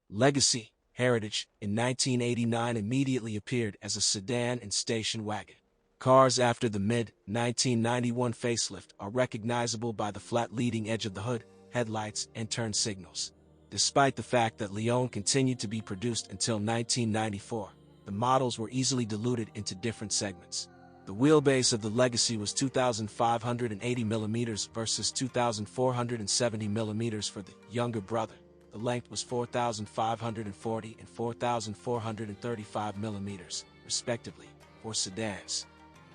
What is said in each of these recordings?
Legacy Heritage in 1989 immediately appeared as a sedan and station wagon. Cars after the mid-1991 facelift are recognizable by the flat leading edge of the hood, headlights, and turn signals. Despite the fact that Leon continued to be produced until 1994, the models were easily diluted into different segments. The wheelbase of the Legacy was 2,580 mm versus 2,470 mm for the younger brother. The length was 4,540 and 4,435 mm, respectively, for sedans.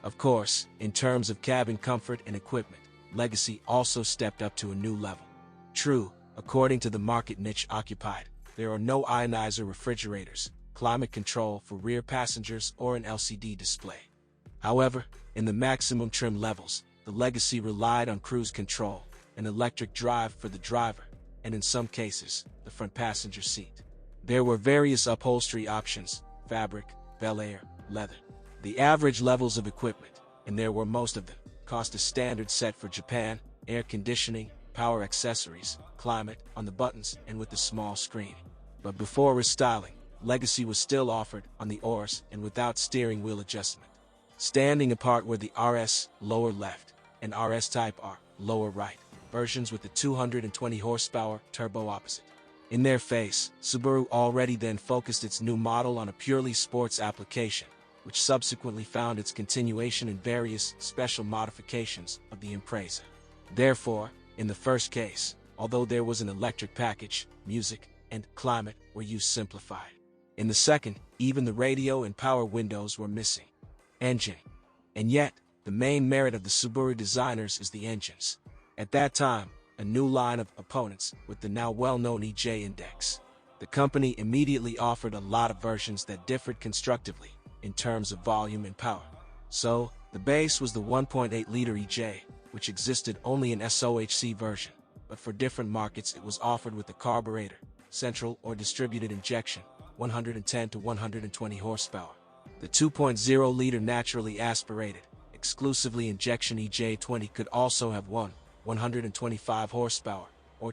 Of course, in terms of cabin comfort and equipment, Legacy also stepped up to a new level. True, according to the market niche occupied, there are no ionizer refrigerators, climate control for rear passengers, or an LCD display. However, in the maximum trim levels, the Legacy relied on cruise control, an electric drive for the driver, and in some cases, the front passenger seat. There were various upholstery options: fabric, Bel Air, leather. The average levels of equipment, and there were most of them, cost a standard set for Japan: air conditioning, power accessories, climate, on the buttons, and with a small screen. But before restyling, Legacy was still offered on the ORS and without steering wheel adjustment. Standing apart were the RS lower left and RS Type R lower right versions with the 220 horsepower turbo opposite. In their face, Subaru already then focused its new model on a purely sports application, which subsequently found its continuation in various special modifications of the Impreza. Therefore, in the first case, although there was an electric package, music and climate were used simplified. In the second, even the radio and power windows were missing. Engine. And yet, the main merit of the Subaru designers is the engines. At that time, a new line of opponents with the now well-known EJ index. The company immediately offered a lot of versions that differed constructively in terms of volume and power. So, the base was the 1.8-liter EJ, which existed only in SOHC version, but for different markets it was offered with the carburetor, central or distributed injection, 110 to 120 horsepower. The 2.0-liter naturally aspirated, exclusively injection EJ20 could also have 125 horsepower, or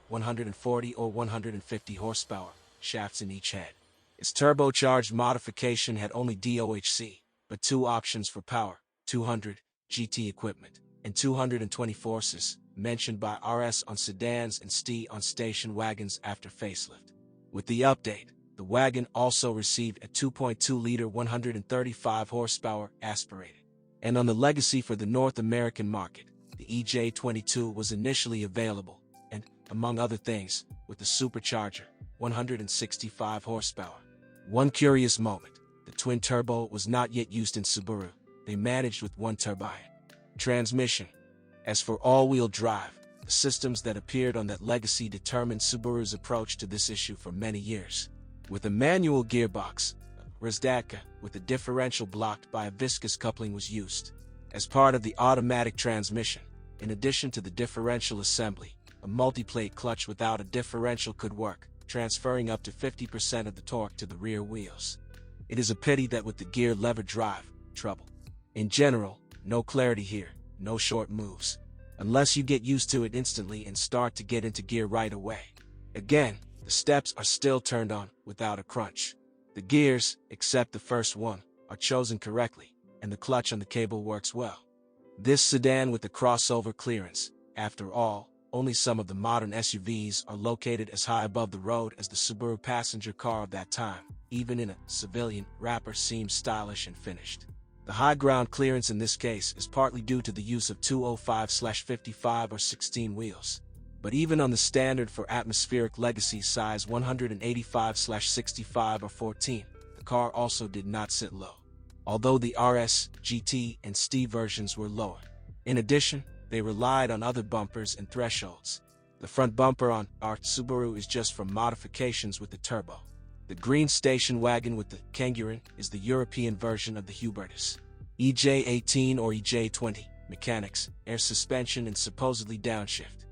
140 or 150 horsepower, shafts in each head. Its turbocharged modification had only DOHC, but two options for power: 200 GT equipment and 220 forces, mentioned by RS on sedans and ST on station wagons after facelift. With the update, the wagon also received a 2.2-liter 135 horsepower aspirated. And on the Legacy for the North American market, the EJ22 was initially available, and, among other things, with the supercharger, 165 horsepower. One curious moment: the twin-turbo was not yet used in Subaru. They managed with one turbine. Transmission. As for all-wheel drive, the systems that appeared on that Legacy determined Subaru's approach to this issue for many years. With a manual gearbox, Razdatka with a differential blocked by a viscous coupling was used. As part of the automatic transmission, in addition to the differential assembly, a multiplate clutch without a differential could work, transferring up to 50% of the torque to the rear wheels. It is a pity that with the gear lever drive, trouble. In general, no clarity here, no short moves, unless you get used to it instantly and start to get into gear right away. Again, the steps are still turned on without a crunch. The gears, except the first one, are chosen correctly, and the clutch on the cable works well. This sedan with the crossover clearance, after all, only some of the modern SUVs are located as high above the road as the Subaru passenger car of that time. Even in a civilian wrapper seems stylish and finished. The high ground clearance in this case is partly due to the use of 205/55 or 16 wheels. But even on the standard for atmospheric Legacy size 185/65 or 14, the car also did not sit low, although the RS, GT, and ST versions were lower. In addition, they relied on other bumpers and thresholds. The front bumper on our Subaru is just from modifications with the turbo. The green station wagon with the Kangaroo is the European version of the Hubertus. EJ18 or EJ20, mechanics, air suspension and supposedly downshift.